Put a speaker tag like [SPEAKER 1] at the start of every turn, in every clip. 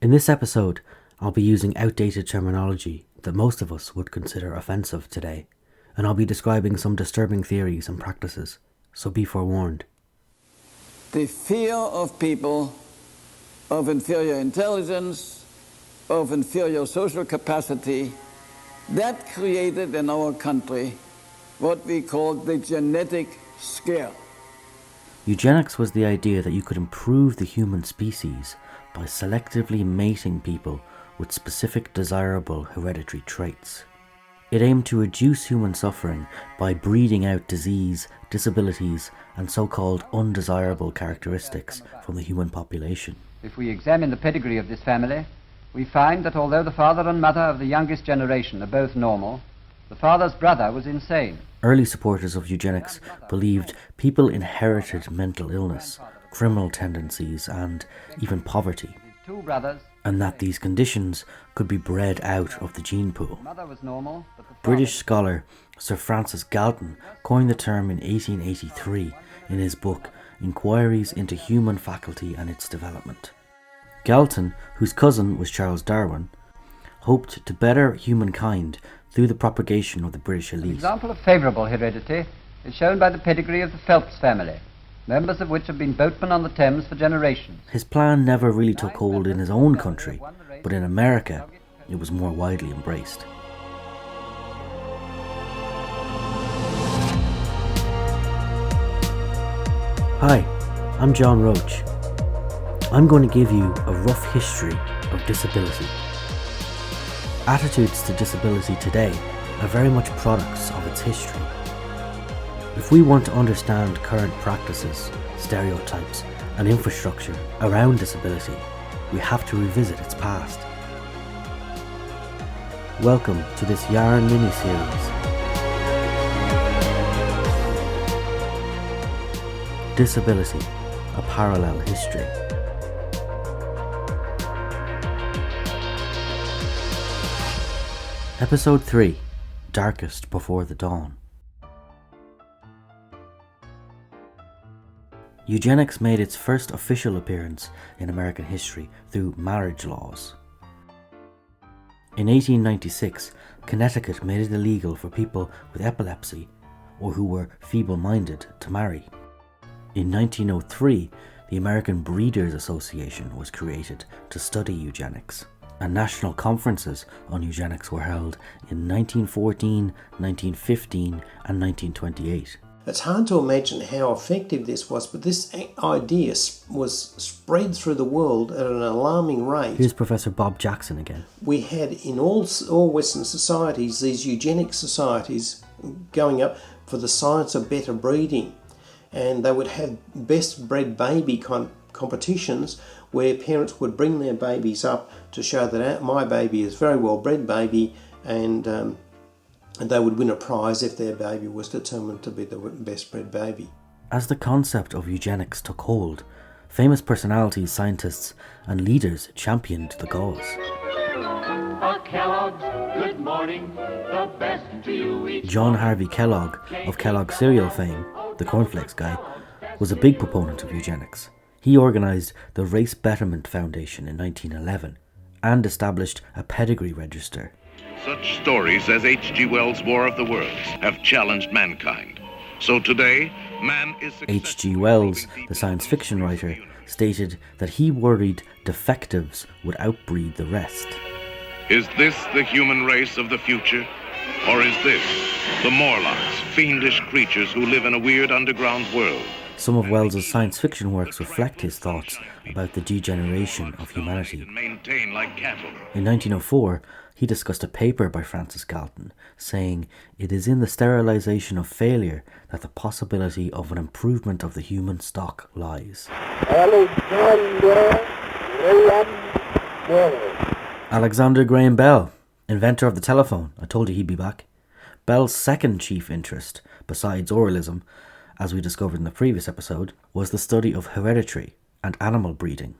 [SPEAKER 1] In this episode, I'll be using outdated terminology that most of us would consider offensive today, and I'll be describing some disturbing theories and practices, so be forewarned.
[SPEAKER 2] The fear of people of inferior intelligence, of inferior social capacity, that created in our country what we call the genetic scare.
[SPEAKER 1] Eugenics was the idea that you could improve the human species by selectively mating people with specific desirable hereditary traits. It aimed to reduce human suffering by breeding out disease, disabilities, and so-called undesirable characteristics from the human population.
[SPEAKER 3] If we examine the pedigree of this family, we find that although the father and mother of the youngest generation are both normal, the father's brother was insane.
[SPEAKER 1] Early supporters of eugenics believed people inherited mental illness, criminal tendencies, and even poverty,
[SPEAKER 3] Two brothers,
[SPEAKER 1] and that these conditions could be bred out of the gene pool.
[SPEAKER 3] mother was normal, but the father...
[SPEAKER 1] British scholar Sir Francis Galton coined the term in 1883 in his book Inquiries into Human Faculty and Its Development. Galton, whose cousin was Charles Darwin, hoped to better humankind through the propagation of the British
[SPEAKER 3] An
[SPEAKER 1] elite.
[SPEAKER 3] example of favourable heredity is shown by the pedigree of the Phelps family, members of which have been boatmen on the Thames for generations.
[SPEAKER 1] His plan never really took hold in his own country, but in America it was more widely embraced. Hi, I'm John Roach. I'm going to give you a rough history of disability. Attitudes to disability today are very much products of its history. If we want to understand current practices, stereotypes, and infrastructure around disability, we have to revisit its past. Welcome to this Yarn Miniseries. Disability, a parallel history. Episode 3, Darkest Before the Dawn. Eugenics made its first official appearance in American history through marriage laws. In 1896, Connecticut made it illegal for people with epilepsy or who were feeble-minded to marry. In 1903, the American Breeders' Association was created to study eugenics, and national conferences on eugenics were held in 1914, 1915 and 1928.
[SPEAKER 4] It's hard to imagine how effective this was, but this idea was spread through the world at an alarming rate.
[SPEAKER 1] Here's Professor Bob Jackson again.
[SPEAKER 4] We had in all Western societies these eugenic societies going up for the science of better breeding, and they would have best bred baby competitions where parents would bring their babies up to show that my baby is a very well bred baby, and they would win a prize if their baby was determined to be the best bred baby.
[SPEAKER 1] As the concept of eugenics took hold, famous personalities, scientists and leaders championed the cause.
[SPEAKER 5] Kellogg's, good morning, the best to you each.
[SPEAKER 1] John Harvey Kellogg of Kellogg cereal fame, the cornflakes guy, was a big proponent of eugenics. He organised the Race Betterment Foundation in 1911 and established a pedigree register.
[SPEAKER 6] Such stories as H.G. Wells' War of the Worlds have challenged mankind. So today, man is...
[SPEAKER 1] H.G. Wells, the science fiction writer, stated that he worried defectives would outbreed the rest.
[SPEAKER 6] Is this the human race of the future? Or is this the Morlocks, fiendish creatures who live in a weird underground world?
[SPEAKER 1] Some of Wells's science fiction works reflect his thoughts about the degeneration of humanity.
[SPEAKER 6] Maintain like cattle.
[SPEAKER 1] In 1904, he discussed a paper by Francis Galton, saying, "It is in the sterilization of failure that the possibility of an improvement of the human stock lies." Alexander Graham Bell, inventor of the telephone. I told you he'd be back. Bell's second chief interest, besides oralism, as we discovered in the previous episode, was the study of hereditary and animal breeding.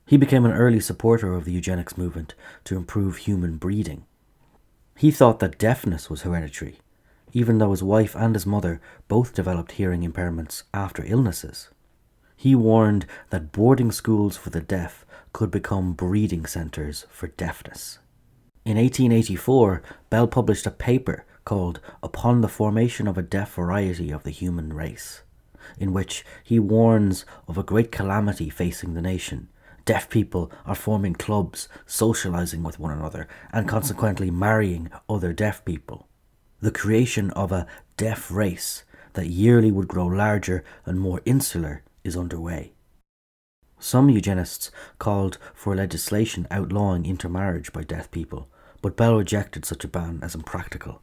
[SPEAKER 1] He became an early supporter of the eugenics movement to improve human breeding. He thought that deafness was hereditary, even though his wife and his mother both developed hearing impairments after illnesses. He warned that boarding schools for the deaf could become breeding centres for deafness. In 1884, Bell published a paper called Upon the Formation of a Deaf Variety of the Human Race, in which he warns of a great calamity facing the nation. Deaf people are forming clubs, socialising with one another, and consequently marrying other deaf people. The creation of a deaf race that yearly would grow larger and more insular is underway. Some eugenists called for legislation outlawing intermarriage by deaf people, but Bell rejected such a ban as impractical.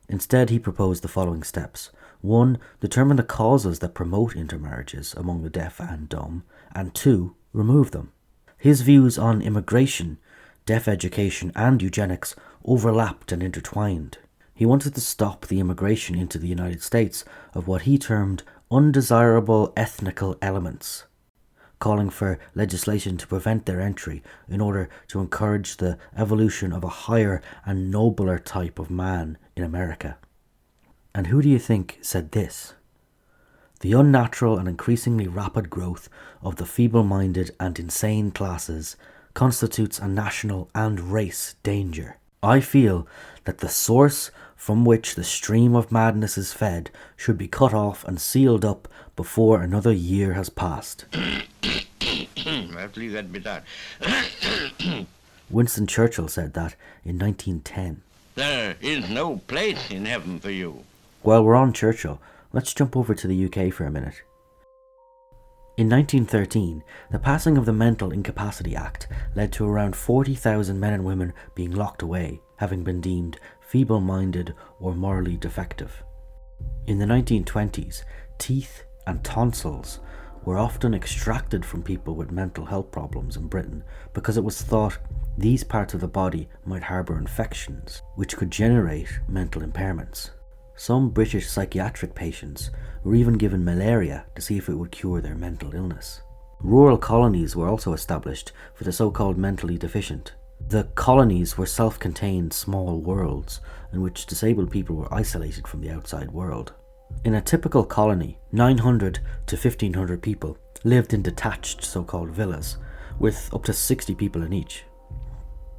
[SPEAKER 1] Instead, he proposed the following steps. 1. Determine the causes that promote intermarriages among the deaf and dumb, and 2. Remove them. His views on immigration, deaf education, and eugenics overlapped and intertwined. He wanted to stop the immigration into the United States of what he termed undesirable ethnical elements, calling for legislation to prevent their entry in order to encourage the evolution of a higher and nobler type of man in America. And who do you think said this? The unnatural and increasingly rapid growth of the feeble-minded and insane classes constitutes a national and race danger. I feel that the source from which the stream of madness is fed should be cut off and sealed up before another year has passed.
[SPEAKER 7] I have to leave that bit out.
[SPEAKER 1] Winston Churchill said that in 1910.
[SPEAKER 7] There is no place in heaven for you.
[SPEAKER 1] While we're on Churchill, let's jump over to the UK for a minute. In 1913, the passing of the Mental Incapacity Act led to around 40,000 men and women being locked away, having been deemed feeble-minded or morally defective. In the 1920s, teeth and tonsils were often extracted from people with mental health problems in Britain because it was thought these parts of the body might harbour infections, which could generate mental impairments. Some British psychiatric patients were even given malaria to see if it would cure their mental illness. Rural colonies were also established for the so-called mentally deficient. The colonies were self-contained small worlds in which disabled people were isolated from the outside world. In a typical colony, 900 to 1,500 people lived in detached so-called villas, with up to 60 people in each.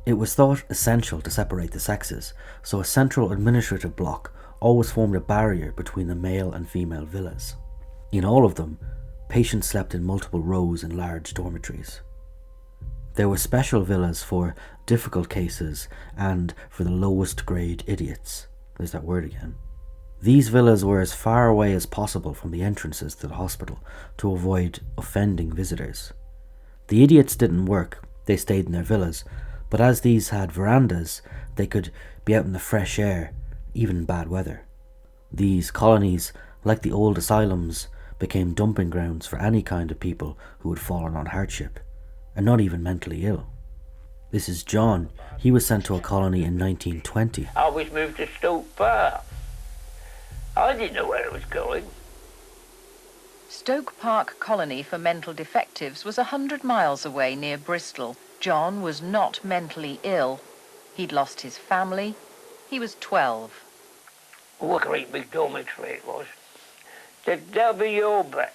[SPEAKER 1] It was thought essential to separate the sexes, so a central administrative block always formed a barrier between the male and female villas. In all of them, patients slept in multiple rows in large dormitories. There were special villas for difficult cases and for the lowest grade idiots. There's that word again. These villas were as far away as possible from the entrances to the hospital to avoid offending visitors. The idiots didn't work, they stayed in their villas, but as these had verandas, they could be out in the fresh air, even in bad weather. These colonies, like the old asylums, became dumping grounds for any kind of people who had fallen on hardship, and not even mentally ill. This is John. He was sent to a colony in 1920.
[SPEAKER 5] I was moved to Stoke Park. I didn't know where it was going.
[SPEAKER 8] Stoke Park Colony for Mental Defectives was 100 miles away near Bristol. John was not mentally ill. He'd lost his family. He was 12.
[SPEAKER 5] Oh, a great big dormitory it was. Said, "That'll be your bed."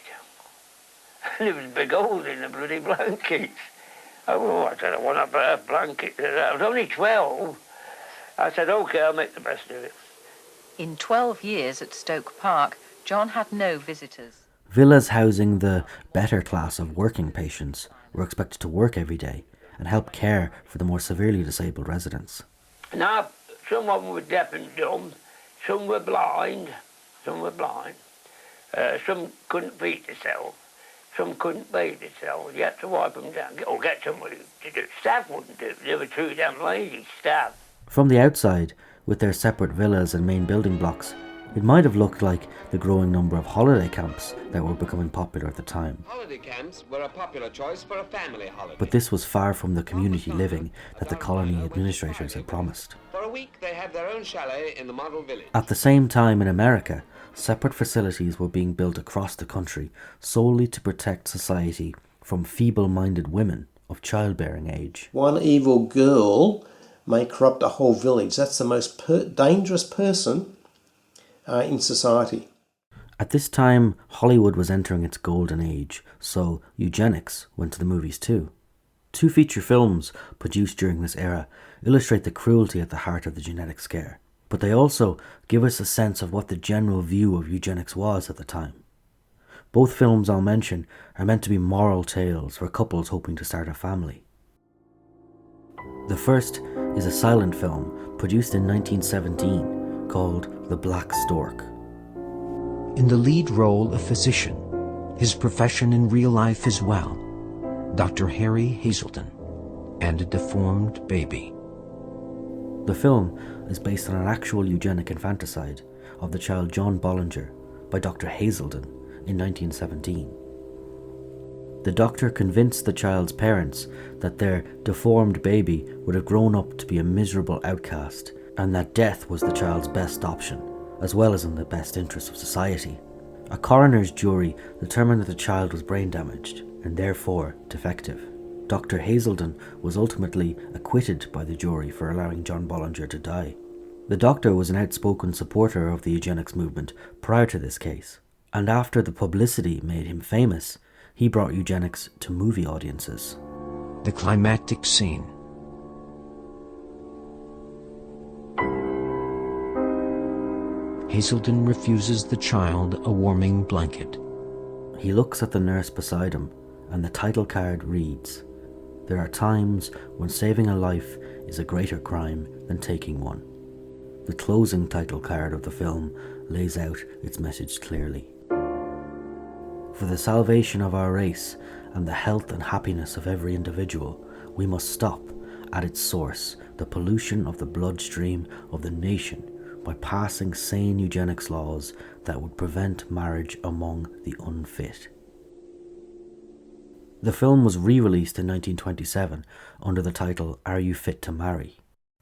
[SPEAKER 5] And there was a big hole in the bloody blankets. Oh, I said, "I want a better blanket than that." I was only 12. I said, "OK, I'll make the best of it."
[SPEAKER 8] In 12 years at Stoke Park, John had no visitors.
[SPEAKER 1] Villas housing the better class of working patients were expected to work every day and help care for the more severely disabled residents.
[SPEAKER 5] Now, some of them were deaf and dumb, some were blind, some some couldn't feed themselves, some couldn't bathe themselves. You had to wipe them down, or get somebody to do it. Staff wouldn't do it, they were too damn lazy, staff.
[SPEAKER 1] From the outside, with their separate villas and main building blocks, it might have looked like the growing number of holiday camps that were becoming popular at the time.
[SPEAKER 9] Holiday camps were a popular choice for a family holiday.
[SPEAKER 1] But this was far from the community living that the colony administrators had promised.
[SPEAKER 9] For a week they had their own chalet in the model village.
[SPEAKER 1] At the same time in America, separate facilities were being built across the country solely to protect society from feeble-minded women of childbearing age.
[SPEAKER 4] One evil girl may corrupt a whole village. That's the most dangerous person in society.
[SPEAKER 1] At this time, Hollywood was entering its golden age, so eugenics went to the movies too. 2 feature films produced during this era illustrate the cruelty at the heart of the genetic scare, but they also give us a sense of what the general view of eugenics was at the time. Both films I'll mention are meant to be moral tales for couples hoping to start a family. The first is a silent film produced in 1917 called The Black Stork.
[SPEAKER 10] In the lead role, a physician, his profession in real life as well, Dr. Harry Hazelden, and a deformed baby.
[SPEAKER 1] The film is based on an actual eugenic infanticide of the child John Bollinger by Dr. Hazelden in 1917. The doctor convinced the child's parents that their deformed baby would have grown up to be a miserable outcast and that death was the child's best option, as well as in the best interest of society. A coroner's jury determined that the child was brain damaged and therefore defective. Dr. Hazelden was ultimately acquitted by the jury for allowing John Bollinger to die. The doctor was an outspoken supporter of the eugenics movement prior to this case, and after the publicity made him famous, he brought eugenics to movie audiences.
[SPEAKER 10] The climactic scene. Hazelden refuses the child a warming blanket.
[SPEAKER 1] He looks at the nurse beside him, and the title card reads, "There are times when saving a life is a greater crime than taking one." The closing title card of the film lays out its message clearly. For the salvation of our race and the health and happiness of every individual, we must stop, at its source, the pollution of the bloodstream of the nation by passing sane eugenics laws that would prevent marriage among the unfit. The film was re-released in 1927 under the title Are You Fit to Marry?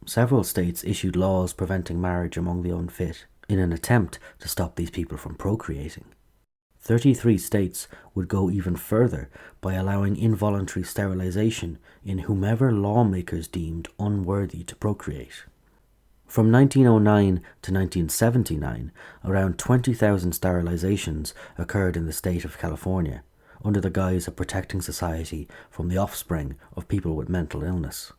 [SPEAKER 1] Several states issued laws preventing marriage among the unfit in an attempt to stop these people from procreating. 33 states would go even further by allowing involuntary sterilization in whomever lawmakers deemed unworthy to procreate. From 1909 to 1979, around 20,000 sterilizations occurred in the state of California, under the guise of protecting society from the offspring of people with mental illness.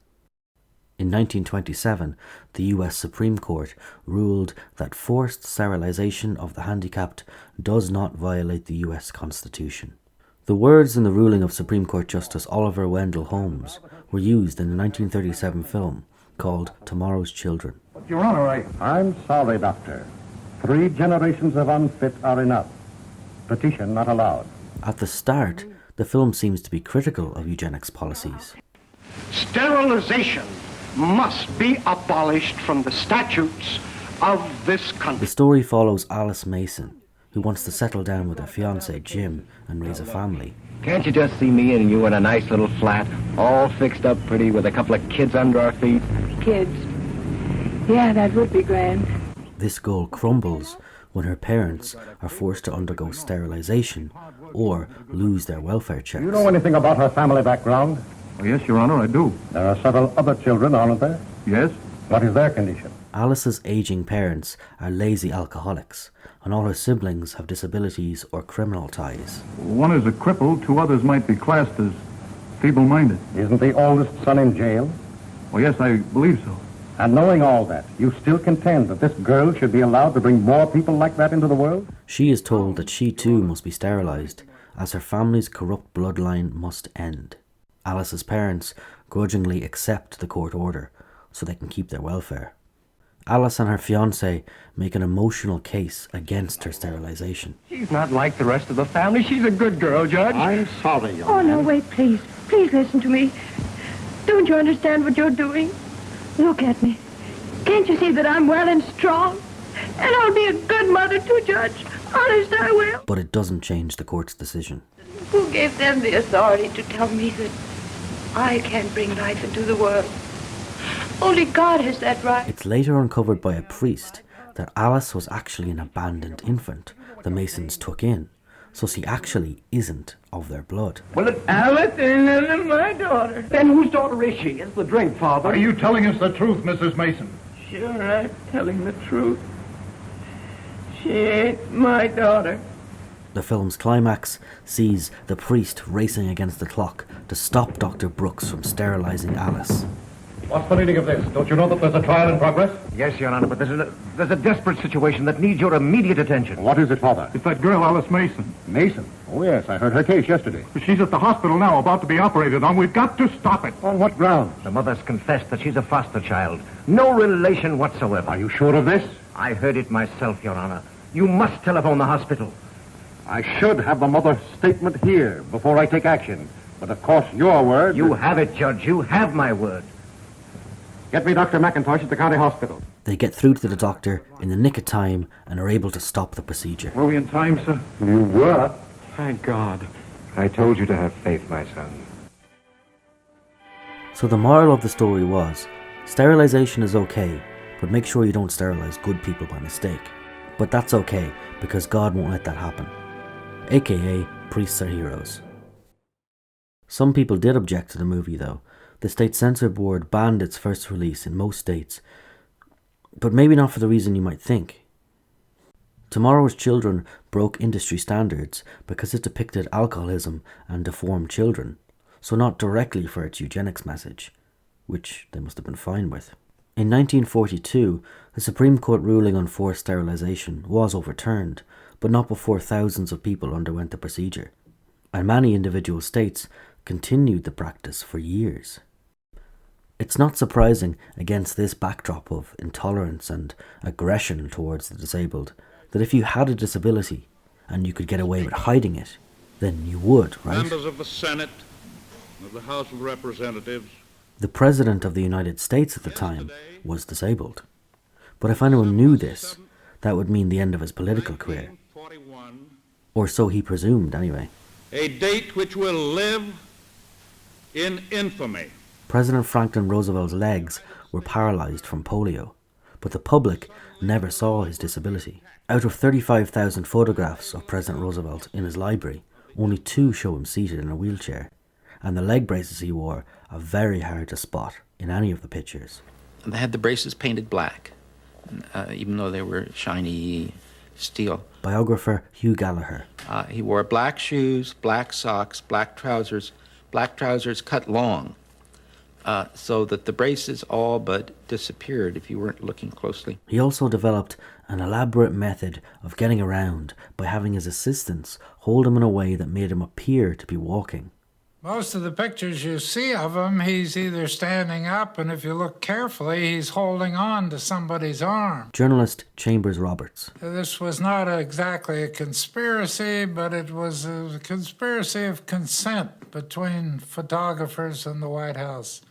[SPEAKER 1] In 1927, the US Supreme Court ruled that forced sterilization of the handicapped does not violate the US Constitution. The words in the ruling of Supreme Court Justice Oliver Wendell Holmes were used in the 1937 film called Tomorrow's Children.
[SPEAKER 11] Your Honor, I'm sorry, Doctor. 3 generations of unfit are enough. Petition not allowed.
[SPEAKER 1] At the start, the film seems to be critical of eugenics policies.
[SPEAKER 11] Sterilization must be abolished from the statutes of this country.
[SPEAKER 1] The story follows Alice Mason, who wants to settle down with her fiancé Jim and raise a family.
[SPEAKER 12] Can't you just see me and you in a nice little flat, all fixed up pretty with a couple of kids under our feet?
[SPEAKER 13] Kids? Yeah, that would be grand.
[SPEAKER 1] This goal crumbles when her parents are forced to undergo sterilization or lose their welfare checks.
[SPEAKER 11] Do you know anything about her family background?
[SPEAKER 14] Oh, yes, Your Honor, I do.
[SPEAKER 11] There are several other children, aren't there?
[SPEAKER 14] Yes.
[SPEAKER 11] What is their condition?
[SPEAKER 1] Alice's aging parents are lazy alcoholics, and all her siblings have disabilities or criminal ties.
[SPEAKER 14] One is a cripple, 2 others might be classed as feeble-minded.
[SPEAKER 11] Isn't the oldest son in jail?
[SPEAKER 14] Oh, yes, I believe so.
[SPEAKER 11] And knowing all that, you still contend that this girl should be allowed to bring more people like that into the world?
[SPEAKER 1] She is told that she too must be sterilized, as her family's corrupt bloodline must end. Alice's parents grudgingly accept the court order so they can keep their welfare. Alice and her fiancé make an emotional case against her sterilization.
[SPEAKER 12] She's not like the rest of the family. She's a good girl, Judge.
[SPEAKER 11] I'm sorry, young
[SPEAKER 13] man.
[SPEAKER 11] man.
[SPEAKER 13] No, wait, please. Please listen to me. Don't you understand what you're doing? Look at me. Can't you see that I'm well and strong? And I'll be a good mother too, Judge. Honest, I will.
[SPEAKER 1] But it doesn't change the court's decision.
[SPEAKER 13] Who gave them the authority to tell me that I can't bring life into the world? Only God has that right.
[SPEAKER 1] It's later uncovered by a priest that Alice was actually an abandoned infant the Masons took in, so she actually isn't of their blood.
[SPEAKER 12] Well, it's Alice and my daughter. Then whose daughter is she? It's the drink, Father.
[SPEAKER 14] Are you telling us the truth, Mrs. Mason?
[SPEAKER 12] Sure, I'm telling the truth.
[SPEAKER 13] She ain't my daughter.
[SPEAKER 1] The film's climax sees the priest racing against the clock to stop Dr. Brooks from sterilising Alice.
[SPEAKER 11] What's the meaning of this? Don't you know that there's a trial in progress?
[SPEAKER 12] Yes, Your Honor, but there's a desperate situation that needs your immediate attention.
[SPEAKER 11] What is it, Father?
[SPEAKER 14] It's that girl, Alice Mason.
[SPEAKER 11] Mason? Oh, yes, I heard her case yesterday.
[SPEAKER 14] She's at the hospital now, about to be operated on. We've got to stop it.
[SPEAKER 11] On what grounds?
[SPEAKER 12] The mother's confessed that she's a foster child. No relation whatsoever.
[SPEAKER 11] Are you sure of this?
[SPEAKER 12] I heard it myself, Your Honor. You must telephone the hospital.
[SPEAKER 11] I should have the mother's statement here before I take action. But of course, your word...
[SPEAKER 12] You have it, Judge. You have my word.
[SPEAKER 11] Get me Dr. McIntosh at the county hospital.
[SPEAKER 1] They get through to the doctor in the nick of time and are able to stop the procedure.
[SPEAKER 14] Were we in time, sir?
[SPEAKER 11] You were.
[SPEAKER 14] Thank God.
[SPEAKER 12] I told you to have faith, my son.
[SPEAKER 1] So the moral of the story was, sterilisation is okay, but make sure you don't sterilise good people by mistake. But that's okay, because God won't let that happen. AKA, priests are heroes. Some people did object to the movie though. The state censor board banned its first release in most states, but maybe not for the reason you might think. Tomorrow's Children broke industry standards because it depicted alcoholism and deformed children, so not directly for its eugenics message, which they must have been fine with. In 1942, the Supreme Court ruling on forced sterilisation was overturned, but not before thousands of people underwent the procedure, and many individual states continued the practice for years. It's not surprising, against this backdrop of intolerance and aggression towards the disabled, that if you had a disability and you could get away with hiding it, then you would, right?
[SPEAKER 6] Members of the Senate, of the House of Representatives.
[SPEAKER 1] The President of the United States at the time was disabled. But if anyone knew this, that would mean the end of his political career. Or so he presumed, anyway.
[SPEAKER 6] A date which will live in infamy.
[SPEAKER 1] President Franklin Roosevelt's legs were paralysed from polio, but the public never saw his disability. Out of 35,000 photographs of President Roosevelt in his library, only 2 show him seated in a wheelchair, and the leg braces he wore are very hard to spot in any of the pictures.
[SPEAKER 15] They had the braces painted black, even though they were shiny steel.
[SPEAKER 1] Biographer Hugh Gallagher.
[SPEAKER 15] He wore black shoes, black socks, black trousers cut long, so that the braces all but disappeared if you weren't looking closely.
[SPEAKER 1] He also developed an elaborate method of getting around by having his assistants hold him in a way that made him appear to be walking.
[SPEAKER 16] Most of the pictures you see of him, he's either standing up, and if you look carefully, he's holding on to somebody's arm.
[SPEAKER 1] Journalist Chambers Roberts.
[SPEAKER 16] This was not exactly a conspiracy, but it was a conspiracy of consent between photographers and the White House,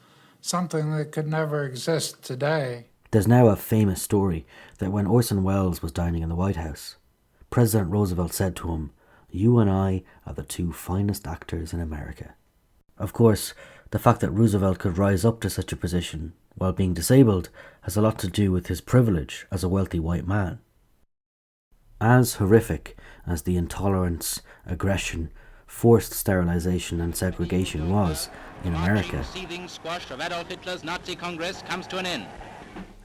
[SPEAKER 16] something that could never exist today.
[SPEAKER 1] There's now a famous story that when Orson Welles was dining in the White House, President Roosevelt said to him, "You and I are the 2 finest actors in America." Of course, the fact that Roosevelt could rise up to such a position while being disabled has a lot to do with his privilege as a wealthy white man. As horrific as the intolerance, aggression, forced sterilisation and segregation was in America,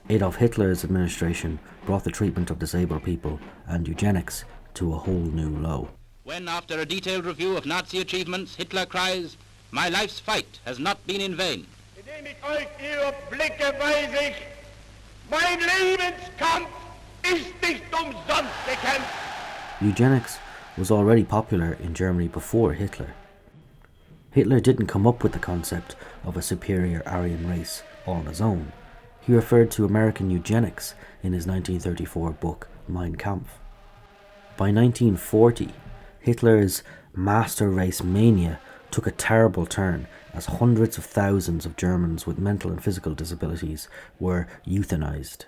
[SPEAKER 1] Adolf Hitler's administration brought the treatment of disabled people and eugenics to a whole new low.
[SPEAKER 17] When, after a detailed review of Nazi achievements, Hitler cries, "My life's fight has not been in vain."
[SPEAKER 18] Indem ich euch ihre Blicke weise ich, mein Lebenskampf ist nicht umsonst gekämpft.
[SPEAKER 1] Eugenics was already popular in Germany before Hitler. Hitler didn't come up with the concept of a superior Aryan race all on his own. He referred to American eugenics in his 1934 book Mein Kampf. By 1940, Hitler's master race mania took a terrible turn as hundreds of thousands of Germans with mental and physical disabilities were euthanized.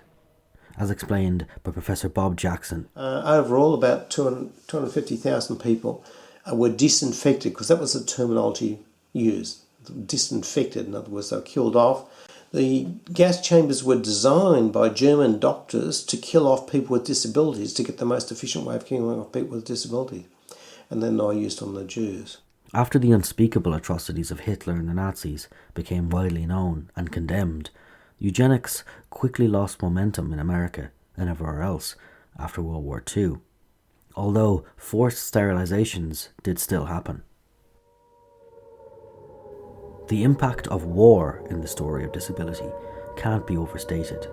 [SPEAKER 1] As explained by Professor Bob Jackson.
[SPEAKER 4] Overall, about 250,000 people were disinfected, because that was the terminology used. Disinfected, in other words, they were killed off. The gas chambers were designed by German doctors to kill off people with disabilities, to get the most efficient way of killing off people with disabilities. And then they were used on the Jews.
[SPEAKER 1] After the unspeakable atrocities of Hitler and the Nazis became widely known and condemned, eugenics quickly lost momentum in America and everywhere else, after World War II, although forced sterilizations did still happen. The impact of war in the story of disability can't be overstated.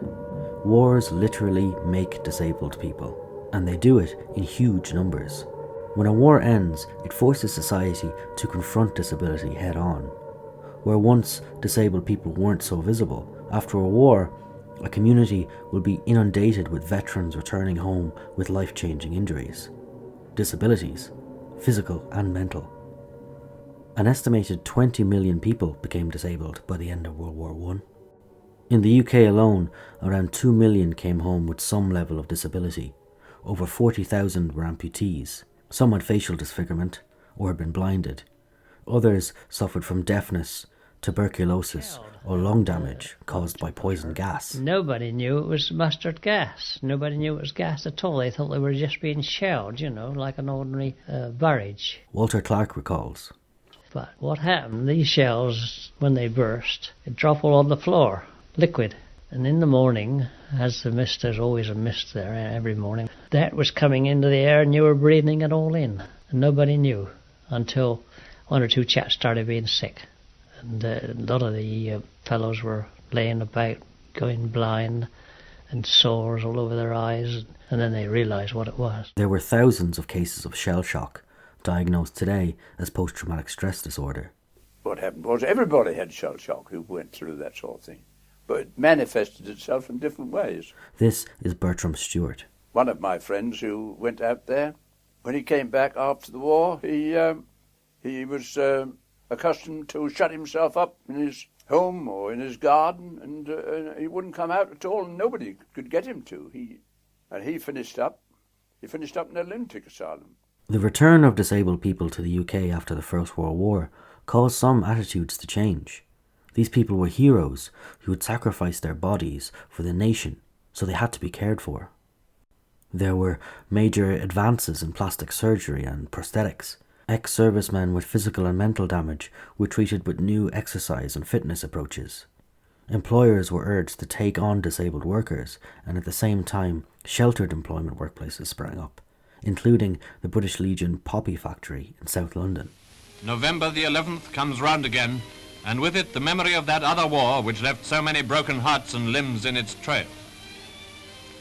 [SPEAKER 1] Wars literally make disabled people, and they do it in huge numbers. When a war ends, it forces society to confront disability head on. Where once disabled people weren't so visible, after a war, a community will be inundated with veterans returning home with life-changing injuries. Disabilities, physical and mental. An estimated 20 million people became disabled by the end of World War I. In the UK alone, around 2 million came home with some level of disability. Over 40,000 were amputees. Some had facial disfigurement or had been blinded. Others suffered from deafness, tuberculosis, or lung damage caused by poison gas.
[SPEAKER 19] Nobody knew it was mustard gas. Nobody knew it was gas at all. They thought they were just being shelled, like an ordinary barrage.
[SPEAKER 1] Walter Clark recalls.
[SPEAKER 19] But what happened, these shells, when they burst, they drop all on the floor, liquid. And in the morning, as the mist, there's always a mist there every morning, that was coming into the air and you were breathing it all in. And nobody knew until one or two chaps started being sick. And a lot of the fellows were laying about, going blind, and sores all over their eyes, and then they realised what it was.
[SPEAKER 1] There were thousands of cases of shell shock, diagnosed today as post-traumatic stress disorder.
[SPEAKER 20] What happened was everybody had shell shock who went through that sort of thing, but it manifested itself in different ways.
[SPEAKER 1] This is Bertram Stewart.
[SPEAKER 20] One of my friends who went out there, when he came back after the war, he was accustomed to shut himself up in his home or in his garden, and he wouldn't come out at all, and nobody could get him to. He finished up in a lunatic asylum.
[SPEAKER 1] The return of disabled people to the UK after the First World War caused some attitudes to change. These people were heroes who had sacrificed their bodies for the nation, so they had to be cared for. There were major advances in plastic surgery and prosthetics. Ex-servicemen with physical and mental damage were treated with new exercise and fitness approaches. Employers were urged to take on disabled workers, and at the same time, sheltered employment workplaces sprang up, including the British Legion Poppy Factory in South London.
[SPEAKER 21] November the 11th comes round again, and with it the memory of that other war which left so many broken hearts and limbs in its trail.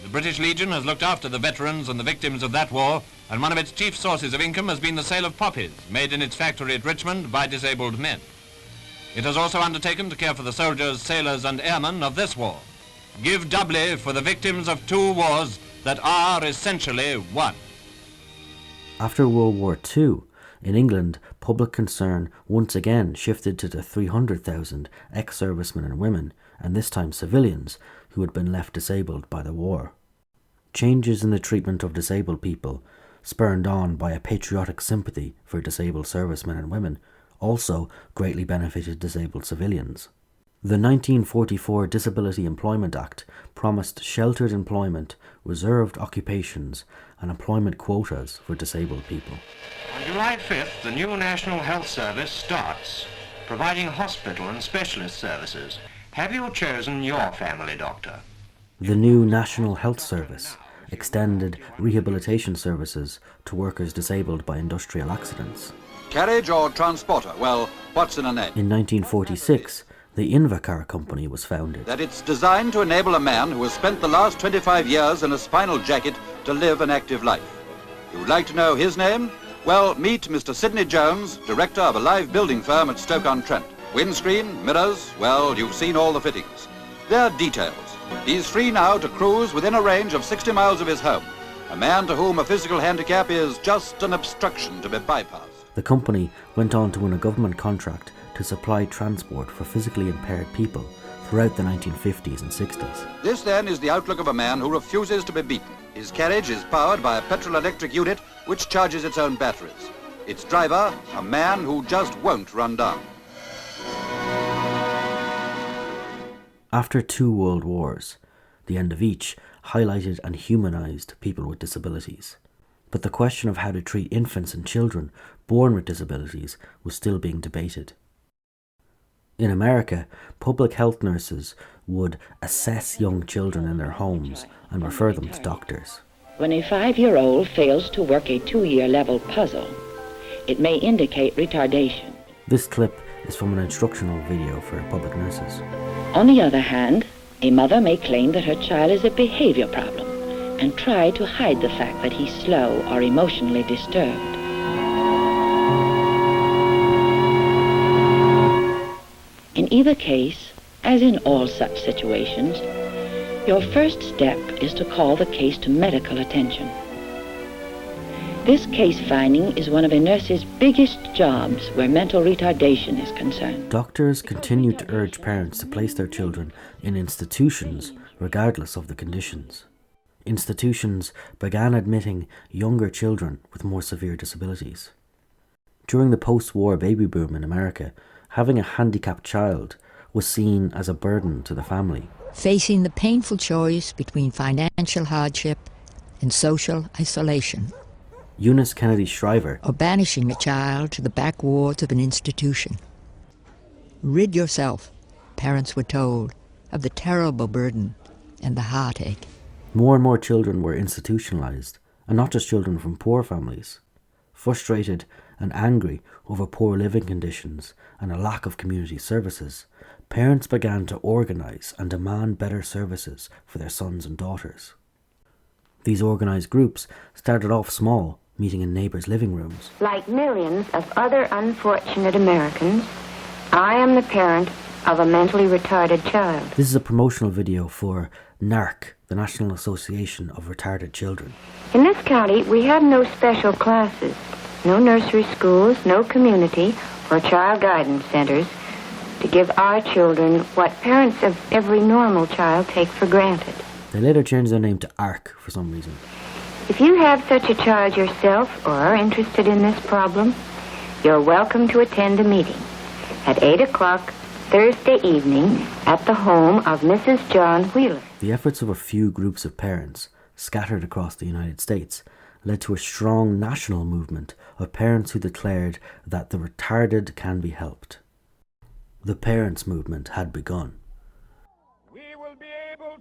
[SPEAKER 21] The British Legion has looked after the veterans and the victims of that war, and one of its chief sources of income has been the sale of poppies, made in its factory at Richmond by disabled men. It has also undertaken to care for the soldiers, sailors and airmen of this war. Give doubly for the victims of two wars that are essentially one.
[SPEAKER 1] After World War II, in England, public concern once again shifted to the 300,000 ex-servicemen and women, and this time civilians, who had been left disabled by the war. Changes in the treatment of disabled people, spurred on by a patriotic sympathy for disabled servicemen and women, also greatly benefited disabled civilians. The 1944 Disability Employment Act promised sheltered employment, reserved occupations, and employment quotas for disabled people.
[SPEAKER 22] On July 5th, the new National Health Service starts, providing hospital and specialist services. Have you chosen your family doctor?
[SPEAKER 1] The new National Health Service extended rehabilitation services to workers disabled by industrial accidents.
[SPEAKER 23] Carriage or transporter? Well, what's in a name?
[SPEAKER 1] In 1946, the Invacar Company was founded.
[SPEAKER 23] That it's designed to enable a man who has spent the last 25 years in a spinal jacket to live an active life. You would like to know his name? Well, meet Mr. Sidney Jones, director of a live building firm at Stoke-on-Trent. Windscreen, mirrors, well, you've seen all the fittings. They're details. He's free now to cruise within a range of 60 miles of his home. A man to whom a physical handicap is just an obstruction to be bypassed.
[SPEAKER 1] The company went on to win a government contract to supply transport for physically impaired people throughout the 1950s and 60s.
[SPEAKER 23] This, then, is the outlook of a man who refuses to be beaten. His carriage is powered by a petrol-electric unit which charges its own batteries. Its driver, a man who just won't run down.
[SPEAKER 1] After 2 world wars, the end of each highlighted and humanized people with disabilities. But the question of how to treat infants and children born with disabilities was still being debated. In America, public health nurses would assess young children in their homes and refer them to doctors.
[SPEAKER 2] When a 5-year-old fails to work a 2-year level puzzle, it may indicate retardation.
[SPEAKER 1] This clip is from an instructional video for public nurses.
[SPEAKER 2] On the other hand, a mother may claim that her child is a behavior problem and try to hide the fact that he's slow or emotionally disturbed. In either case, as in all such situations, your first step is to call the case to medical attention. This case finding is one of a nurse's biggest jobs where mental retardation is concerned.
[SPEAKER 1] Doctors continue to urge parents to place their children in institutions regardless of the conditions. Institutions began admitting younger children with more severe disabilities. During the post-war baby boom in America, having a handicapped child was seen as a burden to the family.
[SPEAKER 3] Facing the painful choice between financial hardship and social isolation.
[SPEAKER 1] Eunice Kennedy Shriver.
[SPEAKER 3] Or banishing a child to the back wards of an institution. Rid yourself, parents were told, of the terrible burden and the heartache.
[SPEAKER 1] More and more children were institutionalized, and not just children from poor families. Frustrated and angry over poor living conditions and a lack of community services, parents began to organize and demand better services for their sons and daughters. These organized groups started off small, meeting in neighbors' living rooms.
[SPEAKER 7] Like millions of other unfortunate Americans, I am the parent of a mentally retarded child.
[SPEAKER 1] This is a promotional video for NARC, the National Association of Retarded Children.
[SPEAKER 7] In this county, we have no special classes, no nursery schools, no community or child guidance centers to give our children what parents of every normal child take for granted.
[SPEAKER 1] They later changed their name to ARC for some reason.
[SPEAKER 7] If you have such a child yourself or are interested in this problem, you're welcome to attend a meeting at 8 o'clock Thursday evening at the home of Mrs. John Wheeler.
[SPEAKER 1] The efforts of a few groups of parents scattered across the United States led to a strong national movement of parents who declared that the retarded can be helped. The parents' movement had begun.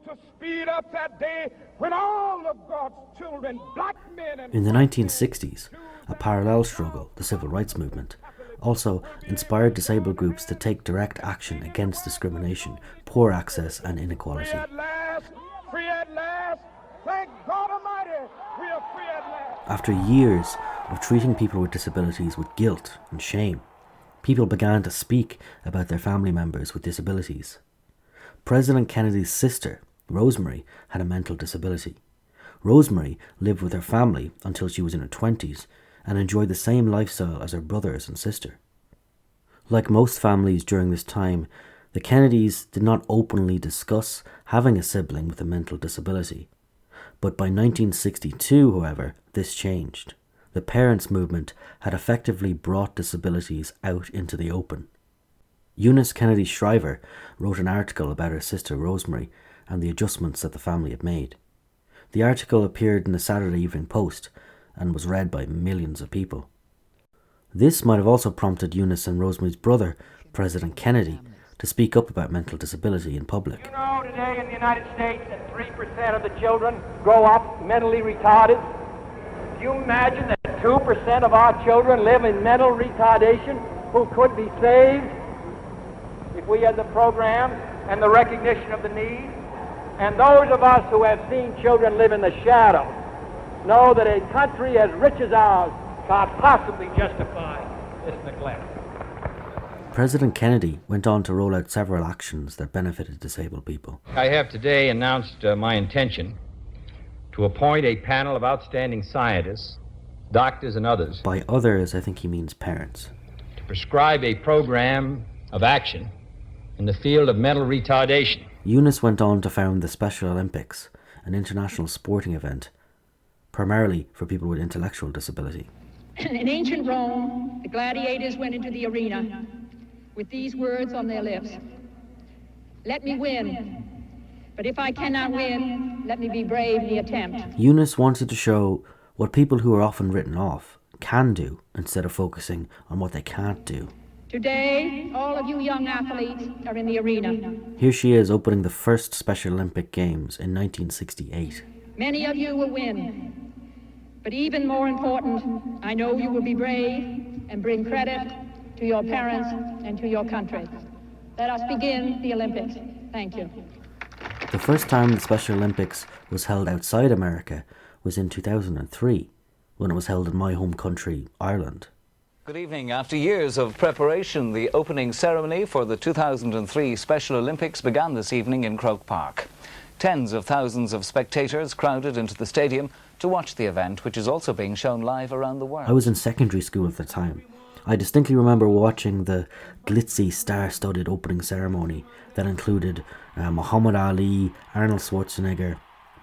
[SPEAKER 18] To speed up that day when all of God's children, black men and...
[SPEAKER 1] In the 1960s, a parallel struggle, the civil rights movement, also inspired disabled groups to take direct action against discrimination, poor access and inequality.
[SPEAKER 18] Free at last, free at last. Thank God Almighty, we are free at last.
[SPEAKER 1] After years of treating people with disabilities with guilt and shame, people began to speak about their family members with disabilities. President Kennedy's sister, Rosemary, had a mental disability. Rosemary lived with her family until she was in her 20s and enjoyed the same lifestyle as her brothers and sister. Like most families during this time, the Kennedys did not openly discuss having a sibling with a mental disability. But by 1962, however, this changed. The parents' movement had effectively brought disabilities out into the open. Eunice Kennedy Shriver wrote an article about her sister Rosemary and the adjustments that the family had made. The article appeared in the Saturday Evening Post and was read by millions of people. This might have also prompted Eunice and Rosemary's brother, President Kennedy, to speak up about mental disability in public.
[SPEAKER 18] You know, today in the United States that 3% of the children grow up mentally retarded. Do you imagine that 2% of our children live in mental retardation who could be saved if we had the program and the recognition of the need? And those of us who have seen children live in the shadow know that a country as rich as ours can't possibly justify this neglect.
[SPEAKER 1] President Kennedy went on to roll out several actions that benefited disabled people.
[SPEAKER 12] I have today announced my intention to appoint a panel of outstanding scientists, doctors and others.
[SPEAKER 1] By others, I think he means parents.
[SPEAKER 12] To prescribe a program of action in the field of mental retardation.
[SPEAKER 1] Eunice went on to found the Special Olympics, an international sporting event, primarily for people with intellectual disability.
[SPEAKER 24] In ancient Rome, the gladiators went into the arena with these words on their lips: "Let me win, but if I cannot win, let me be brave in the attempt."
[SPEAKER 1] Eunice wanted to show what people who are often written off can do instead of focusing on what they can't do.
[SPEAKER 24] Today, all of you young athletes are in the arena.
[SPEAKER 1] Here she is opening the first Special Olympic Games in 1968.
[SPEAKER 24] Many of you will win. But even more important, I know you will be brave and bring credit to your parents and to your country. Let us begin the Olympics. Thank you.
[SPEAKER 1] The first time the Special Olympics was held outside America was in 2003, when it was held in my home country, Ireland.
[SPEAKER 5] Good evening. After years of preparation, the opening ceremony for the 2003 Special Olympics began this evening in Croke Park. Tens of thousands of spectators crowded into the stadium to watch the event, which is also being shown live around the world.
[SPEAKER 1] I was in secondary school at the time. I distinctly remember watching the glitzy, star-studded opening ceremony that included Muhammad Ali, Arnold Schwarzenegger,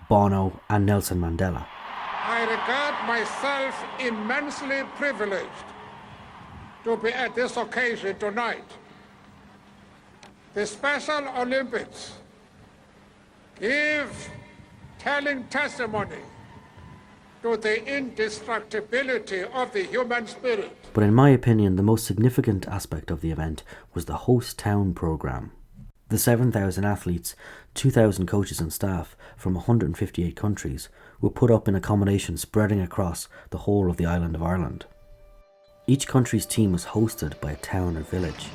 [SPEAKER 1] Bono and Nelson Mandela.
[SPEAKER 16] I regard myself immensely privileged to be at this occasion tonight. The Special Olympics give telling testimony to the indestructibility of the human spirit.
[SPEAKER 1] But in my opinion, the most significant aspect of the event was the host town programme. The 7,000 athletes, 2,000 coaches and staff from 158 countries were put up in accommodation spreading across the whole of the island of Ireland. Each country's team was hosted by a town or village.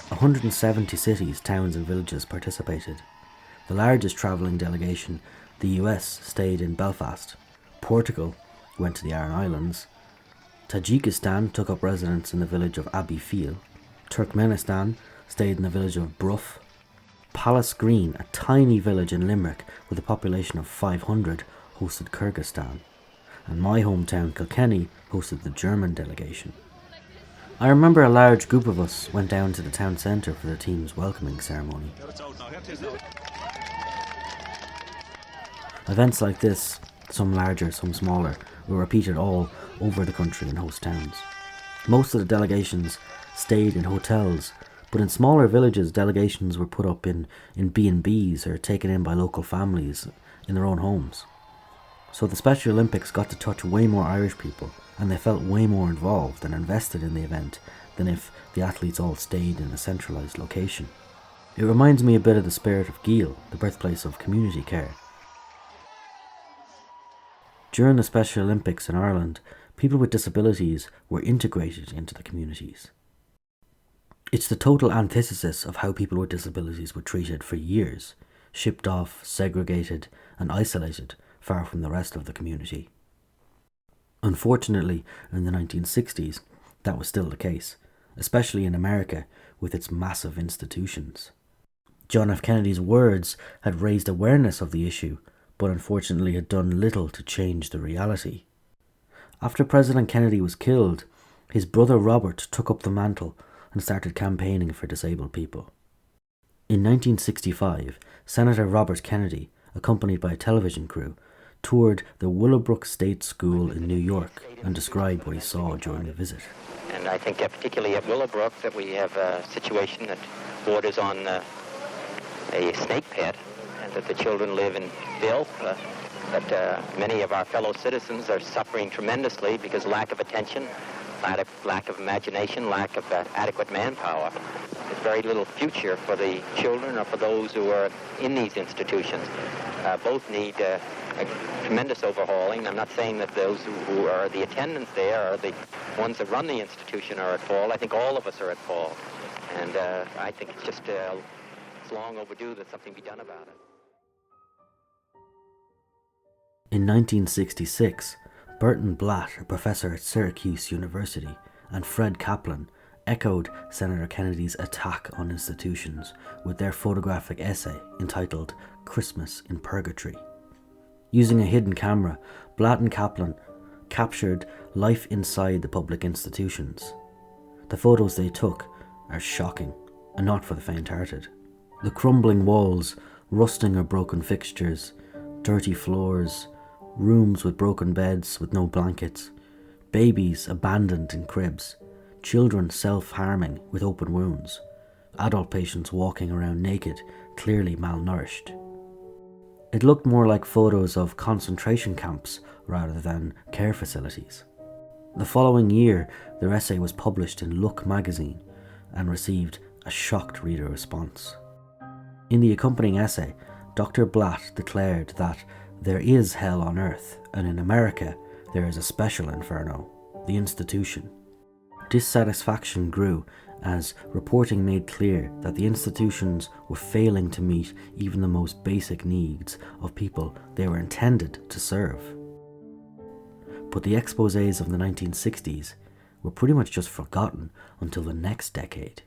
[SPEAKER 1] 170 cities, towns and villages participated. The largest travelling delegation, the US, stayed in Belfast. Portugal went to the Aran Islands. Tajikistan took up residence in the village of Abbey Feel. Turkmenistan stayed in the village of Bruff. Palace Green, a tiny village in Limerick with a population of 500, hosted Kyrgyzstan. And my hometown, Kilkenny, hosted the German delegation. I remember a large group of us went down to the town centre for the team's welcoming ceremony. Events like this, some larger, some smaller, were repeated all over the country in host towns. Most of the delegations stayed in hotels, but in smaller villages delegations were put up in B&Bs or taken in by local families in their own homes. So the Special Olympics got to touch way more Irish people, and they felt way more involved and invested in the event than if the athletes all stayed in a centralised location. It reminds me a bit of the spirit of Gael, the birthplace of community care. During the Special Olympics in Ireland, people with disabilities were integrated into the communities. It's the total antithesis of how people with disabilities were treated for years, shipped off, segregated and isolated far from the rest of the community. Unfortunately, in the 1960s, that was still the case, especially in America with its massive institutions. John F. Kennedy's words had raised awareness of the issue, but unfortunately had done little to change the reality. After President Kennedy was killed, his brother Robert took up the mantle and started campaigning for disabled people. In 1965, Senator Robert Kennedy, accompanied by a television crew, toured the Willowbrook State School in New York and described what he saw during the visit.
[SPEAKER 8] And I think particularly at Willowbrook that we have a situation that borders on a snake pit, and that the children live in filth, that many of our fellow citizens are suffering tremendously because lack of attention, lack of imagination, lack of adequate manpower. There's very little future for the children or for those who are in these institutions. Both need a tremendous overhauling. I'm not saying that those who are the attendants there or the ones that run the institution are at fault. I think all of us are at fault. And I think it's just it's long overdue that something be done about it.
[SPEAKER 1] In 1966, Burton Blatt, a professor at Syracuse University, and Fred Kaplan echoed Senator Kennedy's attack on institutions with their photographic essay entitled Christmas in Purgatory. Using a hidden camera, Blatt and Kaplan captured life inside the public institutions. The photos they took are shocking and not for the faint-hearted. The crumbling walls, rusting or broken fixtures, dirty floors, rooms with broken beds with no blankets, babies abandoned in cribs, children self-harming with open wounds, adult patients walking around naked, clearly malnourished. It looked more like photos of concentration camps rather than care facilities. The following year, their essay was published in Look magazine and received a shocked reader response. In the accompanying essay, Dr. Blatt declared that there is hell on earth, and in America there is a special inferno, the institution. Dissatisfaction grew as reporting made clear that the institutions were failing to meet even the most basic needs of people they were intended to serve. But the exposés of the 1960s were pretty much just forgotten until the next decade.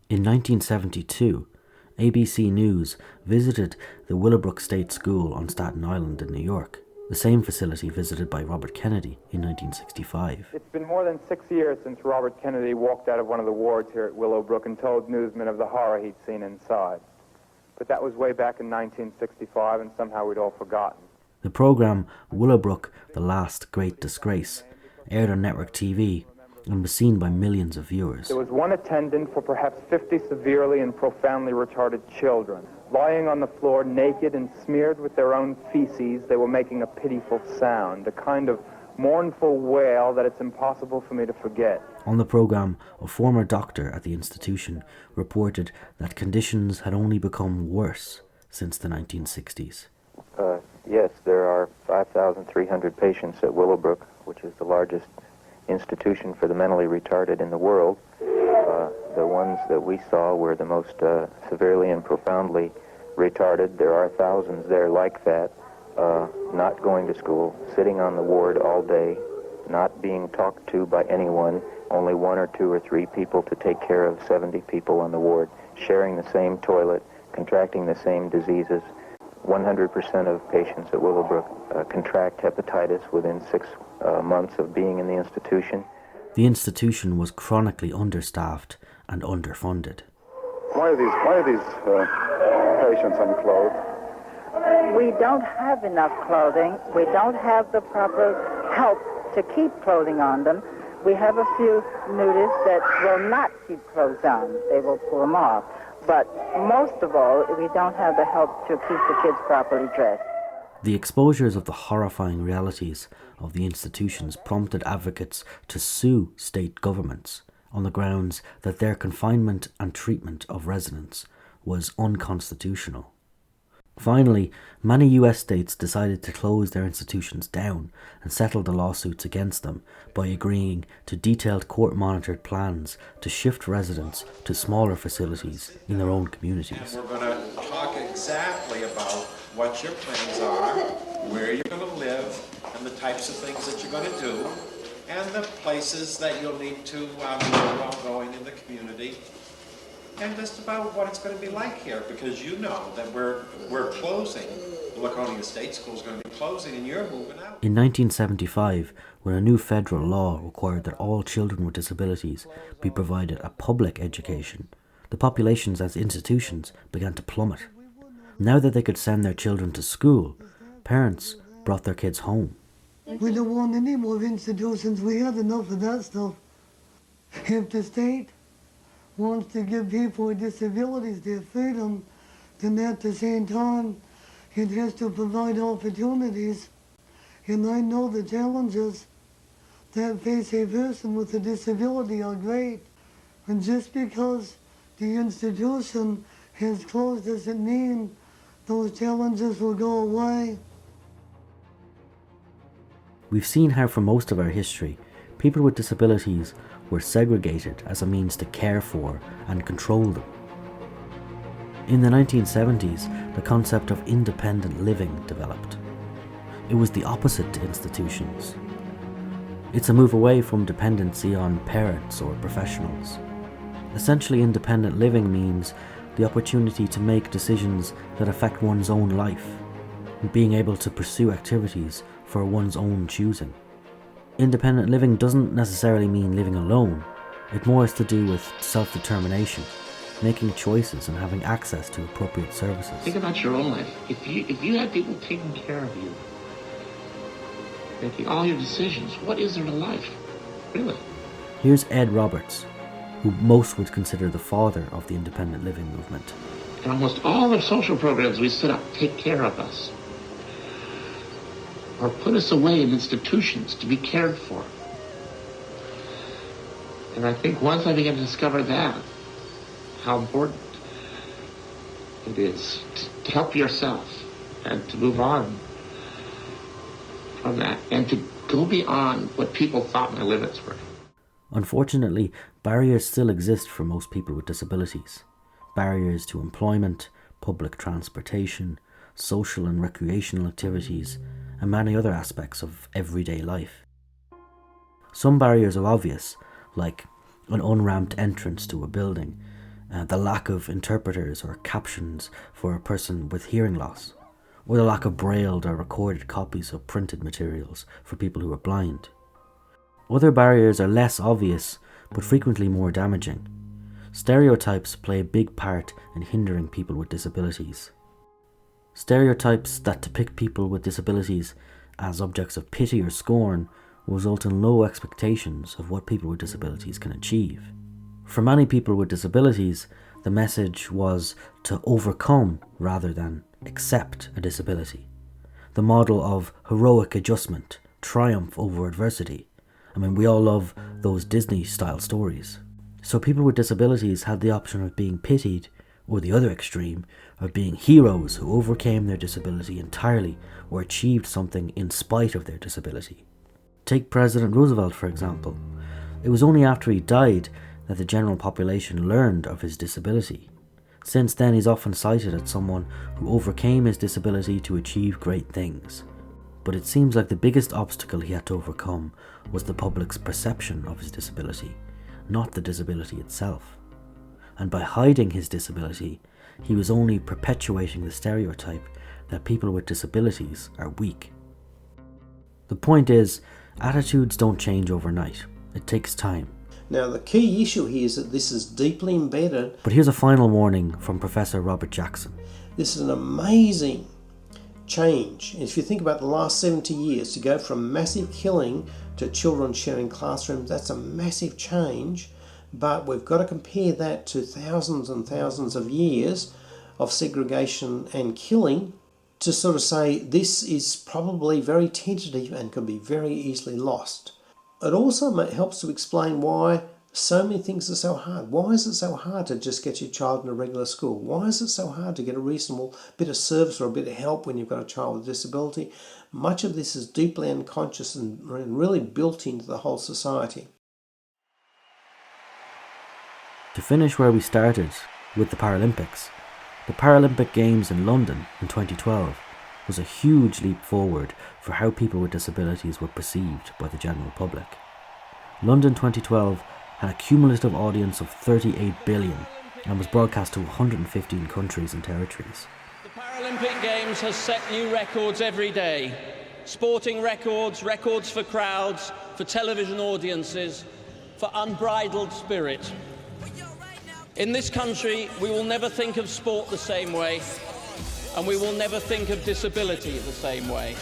[SPEAKER 1] In 1972, ABC News visited the Willowbrook State School on Staten Island in New York, the same facility visited by Robert Kennedy in 1965.
[SPEAKER 9] It's been more than 6 years since Robert Kennedy walked out of one of the wards here at Willowbrook and told newsmen of the horror he'd seen inside. But that was way back in 1965, and somehow we'd all forgotten.
[SPEAKER 1] The program Willowbrook, The Last Great Disgrace aired on network TV and was seen by millions of viewers.
[SPEAKER 9] There was one attendant for perhaps 50 severely and profoundly retarded children. Lying on the floor, naked and smeared with their own feces, they were making a pitiful sound, a kind of mournful wail that it's impossible for me to forget.
[SPEAKER 1] On the program, a former doctor at the institution reported that conditions had only become worse since the 1960s.
[SPEAKER 8] Yes, there are 5,300 patients at Willowbrook, which is the largest institution for the mentally retarded in the world. The ones that we saw were the most severely and profoundly retarded. There are thousands there like that, not going to school, sitting on the ward all day, not being talked to by anyone, only 1 or 2 or 3 people to take care of 70 people on the ward, sharing the same toilet, contracting the same diseases. 100% of patients at Willowbrook contract hepatitis within 6 months of being in the institution.
[SPEAKER 1] The institution was chronically understaffed and underfunded.
[SPEAKER 14] Why are these patients unclothed?
[SPEAKER 10] We don't have enough clothing. We don't have the proper help to keep clothing on them. We have a few nudists that will not keep clothes on. They will pull them off. But most of all, we don't have the help to keep the kids properly dressed.
[SPEAKER 1] The exposures of the horrifying realities of the institutions prompted advocates to sue state governments on the grounds that their confinement and treatment of residents was unconstitutional. Finally, many US states decided to close their institutions down and settled the lawsuits against them by agreeing to detailed court-monitored plans to shift residents to smaller facilities in their own communities.
[SPEAKER 11] And we're going to talk exactly about what your plans are, where you're going to live, and the types of things that you're going to do, and the places that you'll need to be ongoing in the community, and just about what it's going to be like here, because you know that we're closing. The Laconia State School is going to be closing, and you're moving out.
[SPEAKER 1] In 1975, when a new federal law required that all children with disabilities be provided a public education, the populations as institutions began to plummet. Now that they could send their children to school, parents brought their kids home.
[SPEAKER 13] We don't want any more institutions. We had enough of that stuff. If the state wants to give people with disabilities their freedom, then at the same time, it has to provide opportunities. And I know the challenges that face a person with a disability are great. And just because the institution has closed doesn't mean those challenges will go away.
[SPEAKER 1] We've seen how for most of our history, people with disabilities were segregated as a means to care for and control them. In the 1970s, the concept of independent living developed. It was the opposite to institutions. It's a move away from dependency on parents or professionals. Essentially, independent living means the opportunity to make decisions that affect one's own life, and being able to pursue activities for one's own choosing. Independent living doesn't necessarily mean living alone. It more has to do with self-determination, making choices and having access to appropriate services.
[SPEAKER 25] Think about your own life. If you had people taking care of you, making all your decisions, what is there to life, really?
[SPEAKER 1] Here's Ed Roberts, who most would consider the father of the independent living movement.
[SPEAKER 25] And almost all the social programs we set up take care of us, or put us away in institutions to be cared for. And I think once I began to discover that, how important It is to help yourself and to move on from that and to go beyond what people thought my limits were.
[SPEAKER 1] Unfortunately, barriers still exist for most people with disabilities. Barriers to employment, public transportation, social and recreational activities, and many other aspects of everyday life. Some barriers are obvious, like an unramped entrance to a building, the lack of interpreters or captions for a person with hearing loss, or the lack of brailled or recorded copies of printed materials for people who are blind. Other barriers are less obvious, but frequently more damaging. Stereotypes play a big part in hindering people with disabilities. Stereotypes that depict people with disabilities as objects of pity or scorn result in low expectations of what people with disabilities can achieve. For many people with disabilities, the message was to overcome rather than accept a disability. The model of heroic adjustment, triumph over adversity. I mean, we all love those Disney-style stories. So people with disabilities had the option of being pitied, or the other extreme, of being heroes who overcame their disability entirely or achieved something in spite of their disability. Take President Roosevelt, for example. It was only after he died that the general population learned of his disability. Since then, he's often cited as someone who overcame his disability to achieve great things. But it seems like the biggest obstacle he had to overcome was the public's perception of his disability, not the disability itself. And by hiding his disability, he was only perpetuating the stereotype that people with disabilities are weak. The point is, attitudes don't change overnight. It takes time.
[SPEAKER 4] Now, the key issue here is that this is deeply embedded.
[SPEAKER 1] But here's a final warning from Professor Robert Jackson.
[SPEAKER 4] This is an amazing change. If you think about the last 70 years, to go from massive killing to children sharing classrooms, that's a massive change. But we've got to compare that to thousands and thousands of years of segregation and killing to sort of say this is probably very tentative and can be very easily lost. It also helps to explain why so many things are so hard. Why is it so hard to just get your child in a regular school? Why is it so hard to get a reasonable bit of service or a bit of help when you've got a child with a disability? Much of this is deeply unconscious and really built into the whole society.
[SPEAKER 1] To finish where we started, with the Paralympics, the Paralympic Games in London in 2012 was a huge leap forward for how people with disabilities were perceived by the general public. London 2012 had a cumulative audience of 38 billion and was broadcast to 115 countries and territories.
[SPEAKER 6] The Paralympic Games has set new records every day. Sporting records, records for crowds, for television audiences, for unbridled spirit. In this country, we will never think of sport the same way, and we will never think of disability the same way.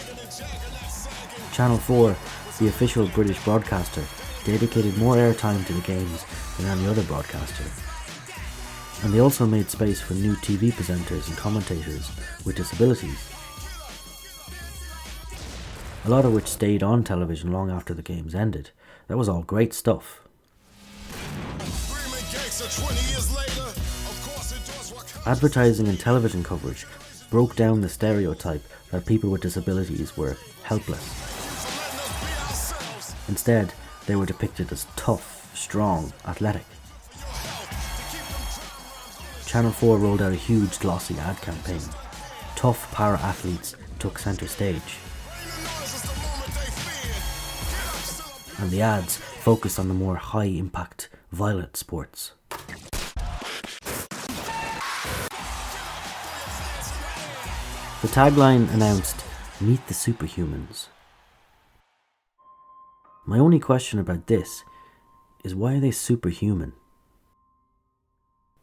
[SPEAKER 1] Channel 4, the official British broadcaster, dedicated more airtime to the games than any other broadcaster. And they also made space for new TV presenters and commentators with disabilities, a lot of which stayed on television long after the games ended. That was all great stuff. Advertising and television coverage broke down the stereotype that people with disabilities were helpless. Instead, they were depicted as tough, strong, athletic. Channel 4 rolled out a huge glossy ad campaign. Tough para-athletes took centre stage. And the ads focused on the more high-impact, violent sports. The tagline announced, "Meet the Superhumans." My only question about this is, why are they superhuman?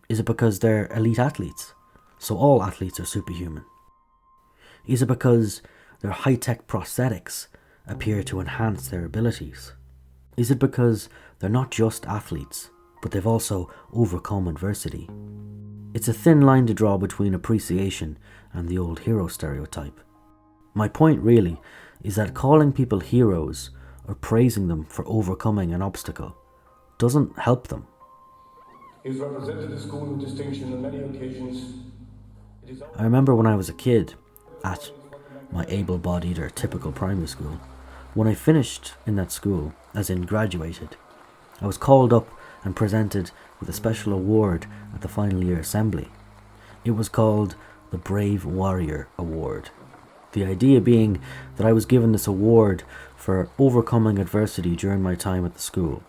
[SPEAKER 1] Is it because they're elite athletes, so all athletes are superhuman? Is it because their high-tech prosthetics appear to enhance their abilities? Is it because they're not just athletes, but they've also overcome adversity? It's a thin line to draw between appreciation and the old hero stereotype. My point really is that calling people heroes or praising them for overcoming an obstacle doesn't help them.
[SPEAKER 15] He's represented the school with distinction on many occasions
[SPEAKER 1] I remember when I was a kid, at my able-bodied or typical primary school, when I finished in that school, as in graduated, I was called up and presented with a special award at the final year assembly. It was called the Brave Warrior Award. The idea being that I was given this award for overcoming adversity during my time at the school.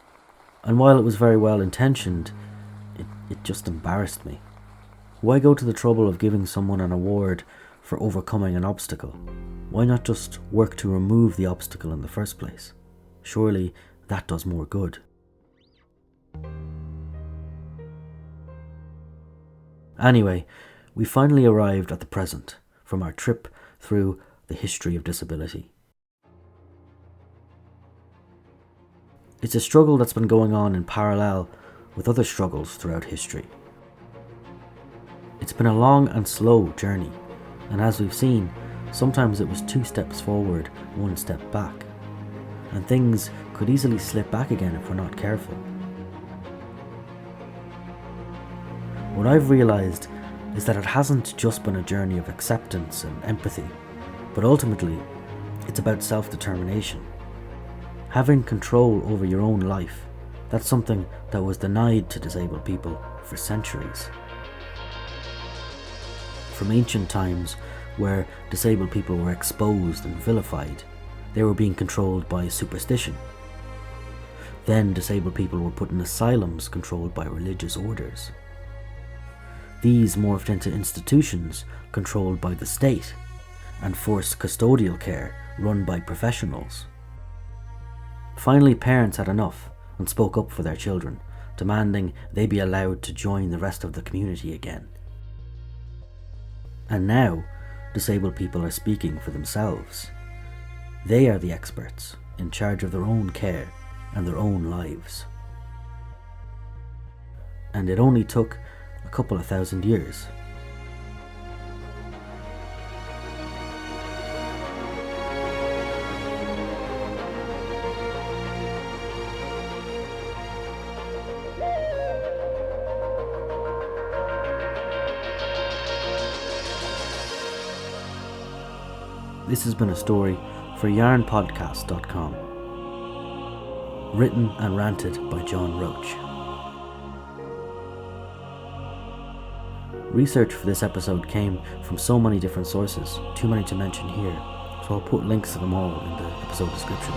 [SPEAKER 1] And while it was very well intentioned, it just embarrassed me. Why go to the trouble of giving someone an award for overcoming an obstacle? Why not just work to remove the obstacle in the first place? Surely that does more good. Anyway, we finally arrived at the present from our trip through the history of disability. It's a struggle that's been going on in parallel with other struggles throughout history. It's been a long and slow journey, and as we've seen, sometimes it was 2 steps forward, 1 step back, and things could easily slip back again if we're not careful. What I've realised is that it hasn't just been a journey of acceptance and empathy, but ultimately, it's about self-determination. Having control over your own life, that's something that was denied to disabled people for centuries. From ancient times, where disabled people were exposed and vilified, they were being controlled by superstition. Then disabled people were put in asylums controlled by religious orders. These morphed into institutions controlled by the state and forced custodial care run by professionals. Finally, parents had enough and spoke up for their children, demanding they be allowed to join the rest of the community again. And now, disabled people are speaking for themselves. They are the experts, in charge of their own care and their own lives. And it only took a couple of thousand years. This has been a story for yarnpodcast.com. Written and ranted by John Roach. Research for this episode came from so many different sources, too many to mention here, so I'll put links to them all in the episode description.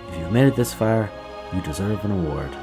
[SPEAKER 1] If you've made it this far, you deserve an award.